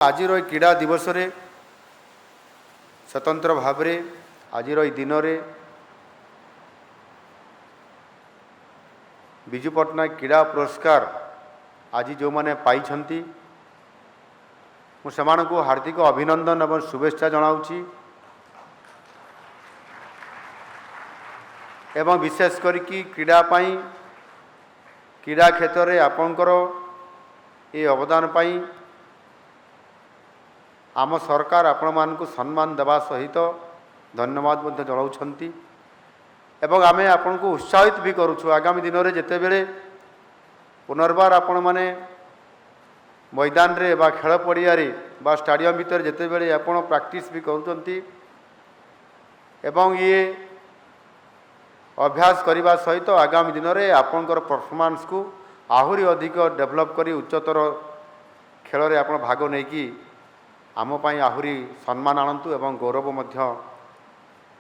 आजिर क्रीड़ा दिवस रे स्वतंत्र भाव रे आजिर दिन रे विजु पट्टनायक क्रीड़ा पुरस्कार आज जो मैंने पाई मुझे हार्दिक अभिनंदन और शुभेच्छा जनाऊँगी एवं विशेष करी क्रीड़ा क्रीड़ा क्षेत्र में आपणकर ये अवदान पाई आम सरकार आपण मानक सम्मान देवा सहित धन्यवाद जनाउछंती एवं आमे आपण को उत्साहित भी करूछु। आगामी दिन में जिते बेले पुनर्बार आपण माने मैदान रे बा खेल पड़िया रे बा स्टाडियम भीतर जिते बेले आपण प्रैक्टिस भी करूछंती एवं ये अभ्यास करने सहित आगामी दिन में आपणकर परफॉर्मेंस को आहुरी अधिक डेवलप करी उच्चतर खेल रे आपण भाग नहीं कि आम पाई आहुरी सम्मान आणंतु एवं गौरव मध्य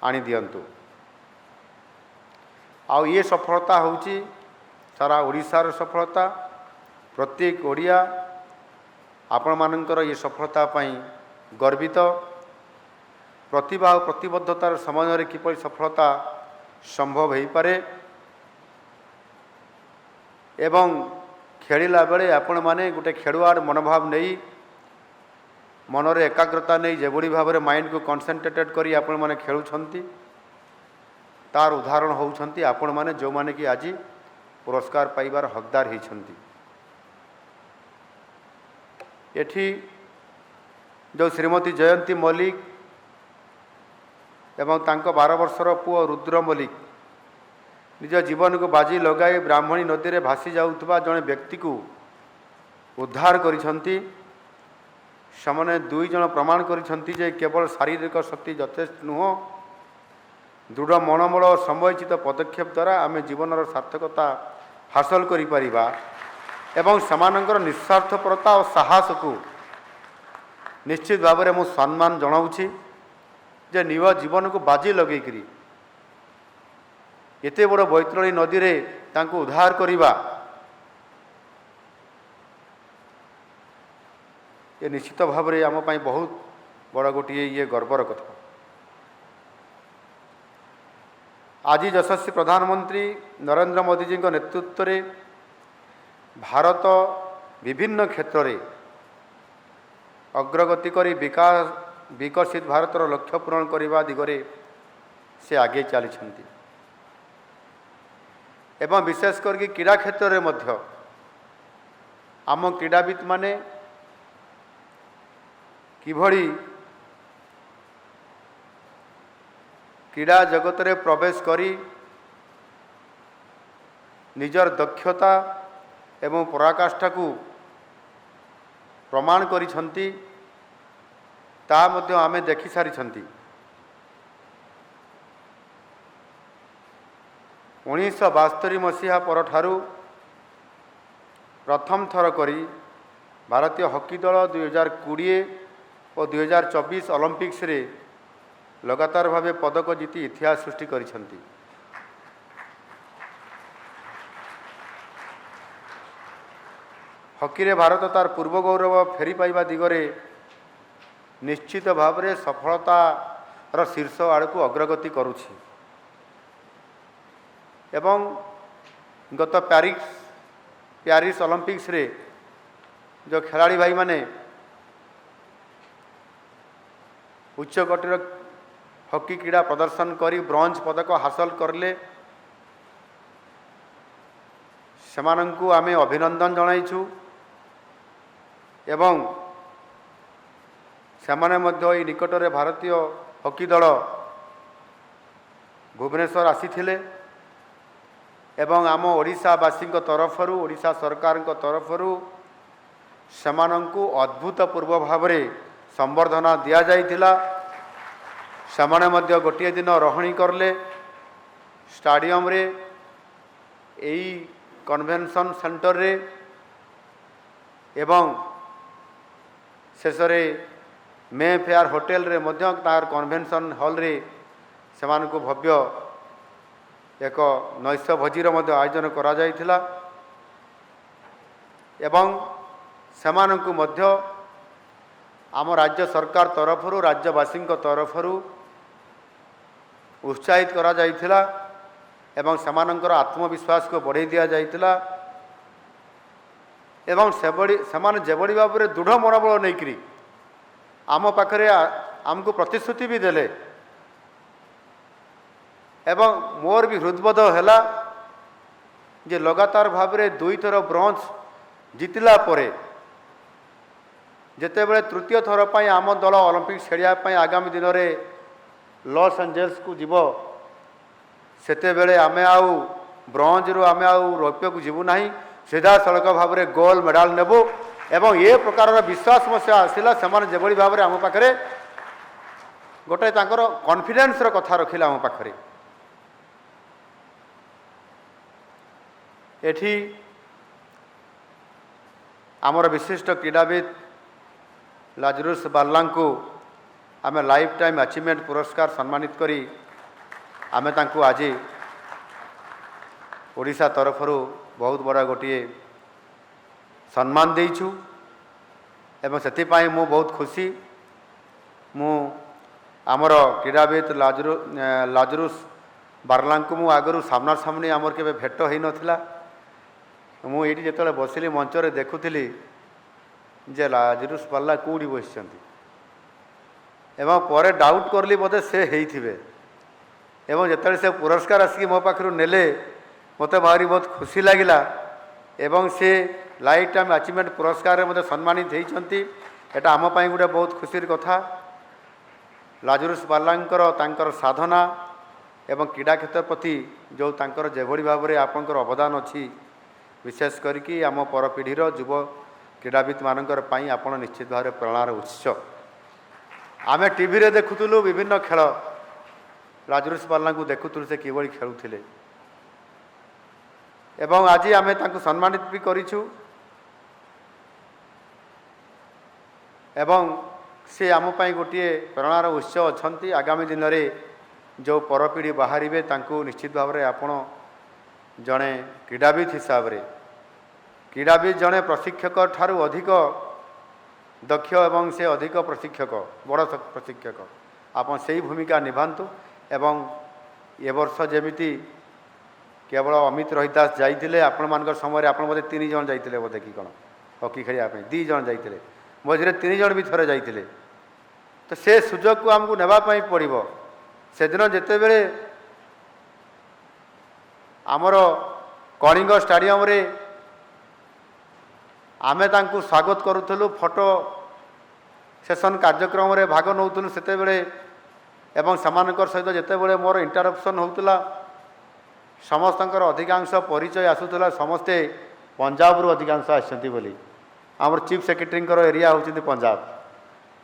आनी दियंतु। आउ ये सफलता होची सारा ओडिशार सफलता प्रत्येक ओडिया आपण मानकर ये सफलता पाई गर्वित प्रतिभा और प्रतिबद्धतार समय रे किपरि सफलता संभव हो पारे एवं खेलिला बेले आपण माने गोटे खेलुआड़ मनोभाव नहीं मनरे एकाग्रता नहीं जेभली भाव में माइंड को कन्सेंट्रेटेड करी आपण माने खेलुछंती तार उदाहरण होउछंती आपण माने जो माने कि आज पुरस्कार पाइबार हकदार होइछंती। एठी जो श्रीमती जयंती मल्लिक एवं तांको 12 वर्षर पुओ रुद्र मल्लिक निज जीवन को बाजी लगाई ब्राह्मणी नदी में भासी जाउथबा जड़े व्यक्ति को उद्धार करिछंती। सेमाने 2 जन प्रमाण करिछंती जे केवल शारीरिक शक्ति यथेष्ट नुह दृढ़ मनोबल और समयोचित पदक्षेप द्वारा आम जीवन सार्थकता हासिल करि परिबा एवं समानंकर निस्वार्थपरता और साहस को निश्चित भाव में मु सम्मान जनाऊँगी जे निज जीवन को बाजी लगेकरी एते बड़ बैतरणी नदी रे तांको उद्धार करिबा ये निश्चित भाव में आम पाई बहुत बड़ गोटे ये गर्वर कथा। आज यशस्वी प्रधानमंत्री नरेंद्र मोदी जी नेतृत्व में भारत विभिन्न क्षेत्र में अग्रगति करी विकसित भारतर लक्ष्य पूरण करने दिगरे से आगे चली एवं विशेष करके क्रीड़ा क्षेत्र में मध्य आम क्रीड़ाविद माने किभली क्रीड़ा जगत रे प्रवेश करी निजर दक्षता एवं पराकाष्ठा को प्रमाण करिछंती ता मध्य आमे देखि सारिछंती। 1972 मसीहा परठारु प्रथम थर करी भारतीय हॉकी दल 2020 और 2024 ओलंपिक्स रे लगातार भावे पदक जीति इतिहास सृष्टि करिछंती। हॉकी रे भारत तार पूर्व गौरव फेरी पाइबा दिगरे निश्चित भाव में सफलतार शीर्ष आड़ को अग्रगति करुछि एवं गत प्यारिस ओलंपिक्स रे जो खिलाड़ी भाई माने उच्च कोटिर हॉकी क्रीड़ा प्रदर्शन करी ब्रोंज पदक हासिल करले सेमानंकु आमे अभिनंदन जणाइछु एवं सेमाने मध्य ई निकट रे भारतीय हॉकी दल भुवनेश्वर आसीथिले एवं आम ओडिशावासी तरफरु ओडिशा सरकार तरफरु सेमानंकु अद्भुतपूर्व भाव में संबर्धना दिया जाइथिला। सेमाने मध्य गोटे दिन रही करले स्टाडियम रे एई कन्वेंशन सेंटर रे एवं शेष रे मे फेयर होटेल रे मध्य तार कन्वेंशन हॉल रे सेमानकु भव्य एक नैश भोजीर मध्य आयोजन करा जाइथिला एवं सेमानकु मध्य आम राज्य सरकार तरफरु राज्यवासी तरफरु उत्साहित करा जाइथिला एवं सेमानंकर आत्मविश्वास को बढ़ाई दिया जाइथिला एवं सेमाने जेबड़ी भाव में दृढ़ मनोबल नहीं आम पाखरे आमको प्रतिश्रुति भी देले एवं मोर भी हृदबोध है जे लगातार भाव में 2 थर ब्रोंज जितला परे जेतेबेले तृतीय थर पर आम दल ओलंपिक्स खेलिया आगामी दिन में लॉस एंजेल्स को जीव सेतेबेले आमे आउ ब्रोंज रु आमे आउ रौप्य को जीवु नहीं सीधा सड़क भाव में गोल्ड मेडाल नेबू एवं ये प्रकार विश्वास मत आसला से जेभली भाव में आम पाखे गोटे कॉन्फिडेंस कथा रखिला आम पाखे एठी आमर विशिष्ट क्रीड़ाविद लाजरुस बार्ला को आम लाइफ टाइम अचीवमेंट पुरस्कार सम्मानित करी आमे तांको आज ओडिशा तरफरु बहुत बड़ा गोटे सम्मान देइछु एवं सेतिपाई मु बहुत खुशी मु आमर क्रीड़ाविद लाजरुस बार्ला को मु आगरू सामना सामने आमर केबे भेट होई नथिला मु एठी जेतले बसिली मंच रे देखुथिली जे लाजरुस बार्ला कोडी बसिचंती एवं परे डाउट करली बोधे से हेइथिबे एवं जेतले से पुरस्कार आसिक मो पाखरु नेले मते भारी बहुत खुशी लागिला एवं से लाइफ टाइम अचीवमेंट पुरस्कार मते सम्मानित होइचंती एटा आम पई गुडे बहुत खुशीर कथा लाजरुस बार्लांकर तांकर साधना एवं क्रीड़ा क्षेत्र प्रति जो तांकर जेभली भाव में आपंकर अवदान अच्छी विशेष करके आम परपीढ़ीर युव क्रीड़ाविद मानकर पई आपण निश्चित भाव में प्रेरणार उत्स आमे टीवी रे देखुतलु विभिन्न खेल लाजरुस बार्ला को देखुतलु से किभली खेलुथिले एवं आज आमे तांको सम्मानित भी करिछु एवं से आम पई गोटे प्रेरणार उत्स अछंती आगामी दिन में जो परपीढ़ी बाहरिबे तांको निश्चित भाव में आपण जड़े क्रीड़ाविद हिसाब रे क्रीड़ाविद जड़े प्रशिक्षक ठारू अधिक दक्ष एवं से अधिक प्रशिक्षक बड़ प्रशिक्षक आप से भूमिका निभांतु एवं ए वर्ष जमीती केवल अमित रोहिदास जाइए आपण मान समय आप बोधे 3 जन जाइए बोधे कि कौन हॉकी खेलिया 2 जन जाइए मझे 3 जन भी थरे जाइए तो से सुजोग को आमको नेबाई पड़ो से दिन जितेबले आमर कलिंग स्टाडियम रे आमे तांको स्वागत करूथलु फोटो सेशन कार्यक्रम रे भाग नौथलु सेतेबेले एवं समानकर सहित जितेबले मोर इंटरप्शन होउतला समस्तंकर अधिकांश परिचय आसुतला समस्ते पंजाब रु अधिकांश आछंती बोली आमर चीफ सेक्रेटरी एरिया होउछंती पंजाब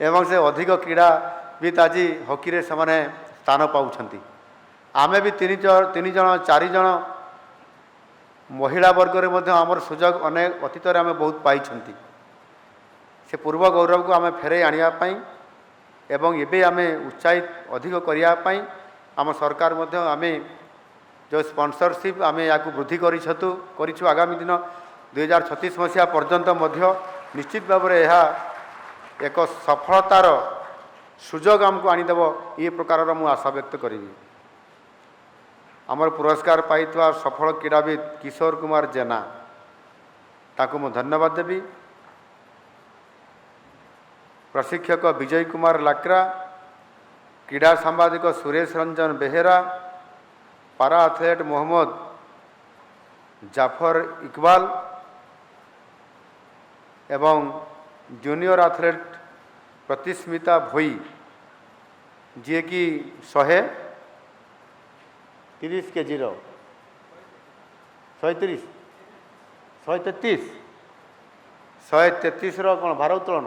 एवं से अधिक क्रीड़ाविद आज हॉकी रे समाने स्थान पाउछंती आमे भी 3 जन 4 जन महिला वर्ग रे मध्य आमर सुजोग अनेक अतीत रे आमे बहुत पाइछंती से पूर्व गौरव को आमे फेरे आनिया पई एवं एबे आमे उत्साहित अधिक करिया पई आम सरकार मध्य आमे जो स्पॉन्सरशिप आमे याकू वृद्धि करिछु आगामी दिन 2036 मसीहा पर्यंत मध्य निश्चित भाव में यह एक सफलतार सुजोग आमको आनीदेव ये प्रकार मु आशा व्यक्त करी आमर पुरस्कार पाई सफल क्रीड़ाविद किशोर कुमार जेना ताकू मु धन्यवाद देवी प्रशिक्षक विजय कुमार लाक्रा क्रीड़ा सांबादिक सुरेश रंजन बेहेरा पारा एथलेट मोहम्मद जाफर इकबाल एवं जूनियर एथलेट प्रतिस्मिता भोई जी कि 130 केजी 133 कौन भार उत्तोलन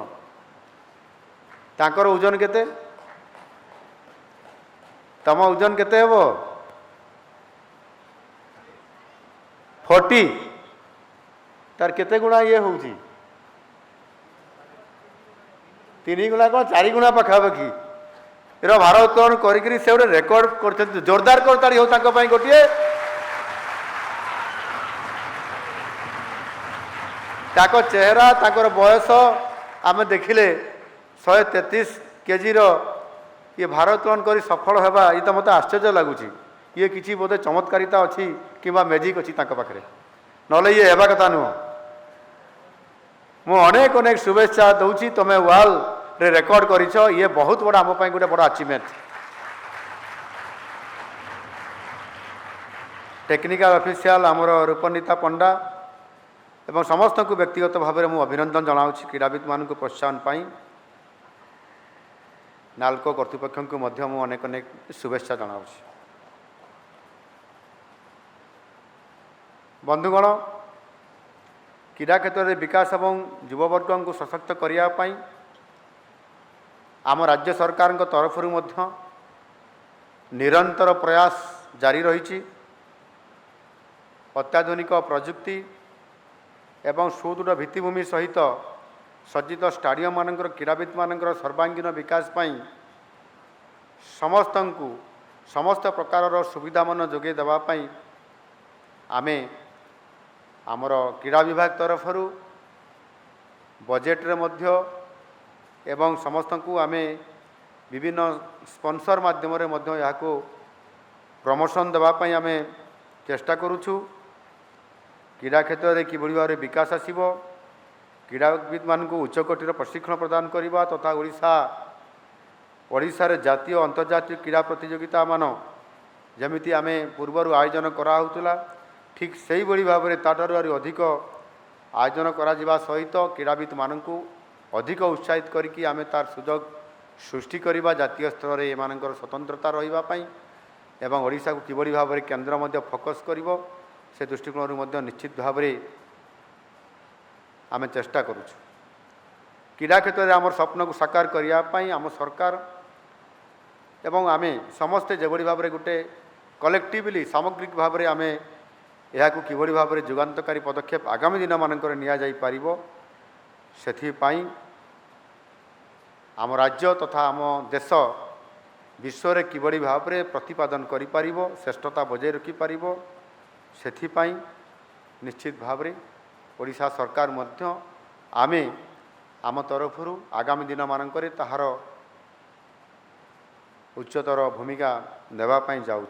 तांकर ओजन केते तम ओजन केते हेबो 40 तार केते गुणा ये होउची 3 गुणा कौन 4 गुणा पाखापाखि एरा भार उत्तोलन करी से गोटे रेकर्ड कर जोरदार करताड़ी हो तांको पई गोटिए ताको चेहरा ताकर बयस आमे देखिले 133 केजी ये भारोत्तोलन कर सफल होगा ये तो मत आश्चर्य लगुच ये किसी बोधे चमत्कारिता अच्छी कि मेजिक अच्छी पाखे ना ये हेबा कथा नुह मु अनेक अनेक शुभेच्छा दूसरी तुम वाल रे रेकर्ड कर ये बहुत बड़ा आम गोटे बड़ा अचिवमेंट टेक्निकल ऑफिशियल आमर रूपनीता पंडा एवं समस्त को व्यक्तिगत भाव में मुझे अभिनंदन जनाऊँ क्रीड़ाविद मान प्रोत्साहन पाई नाल्को कर्तृपक्ष को मध्य मु अनेक अनेक शुभेच्छा जनाऊँ बंधुगण क्रीड़ा क्षेत्र में विकास एवं युववर्ग को सशक्त करने आम राज्य सरकार तरफ निरंतर प्रयास जारी रही अत्याधुनिक प्रजुक्ति एवं सुदृढ़ भित्तिभूमि सहित सज्जित स्टाडियम मानकर क्रीड़ाविद मानकर सर्वांगीन विकास पाई समस्त प्रकार सुविधा मान जोगे देवाई आमे आमर क्रीड़ा विभाग तरफ बजेट रे मध्य एवं समस्त को आमे विभिन्न स्पॉन्सर माध्यम रे मध्य यहाँ को प्रमोशन देवाई आमे चेष्टा करुछु क्रीड़ा क्षेत्र में किभली भाव विकास आसब क्रीड़ाविद मान उच्चकोटीर प्रशिक्षण प्रदान करने तथा ओडिशा रे जातीय अंतर्जातीय क्रीड़ा प्रतियोगिता मान जमिति आमे पूर्वर आयोजन कराउतला ठीक से ही भाव में ताठारु अधिक आयोजन करा सहित क्रीड़ाविद मान अधिक उत्साहित करिकि आमे तार सुजोग सृष्टि करवा जातीय स्तर में एमानकर स्वतंत्रता रहिबापई एवं ओडिशा को किभली भाव में केन्द्र मध्य फोकस करिवो से दृष्टिकोण मध्य निश्चित भाव में आमे चेष्टा करुछु क्रीड़ा क्षेत्र में आमर स्वप्न को साकार करने आम सरकार एवं आमे समस्ते जेभली भाव में गोटे कलेक्टिवली सामग्रिक भाव में आमे यहाँ को किभली भाव में जुगान्तकारी पदक्षेप आगामी दिन मानकर निया जाई पारिबो सेथिपाई आम राज्य तथा आम देश विश्व रे किभली भाव में प्रतिपादन करि पारिबो श्रेष्ठता बजाय रखि पारिबो सेथिपाई निश्चित भाव में ओडिशा सरकार मध्य आमे आम तरफरु आगामी दिन मानकर ताहार उच्चतर भूमिका देवाई जाऊँ।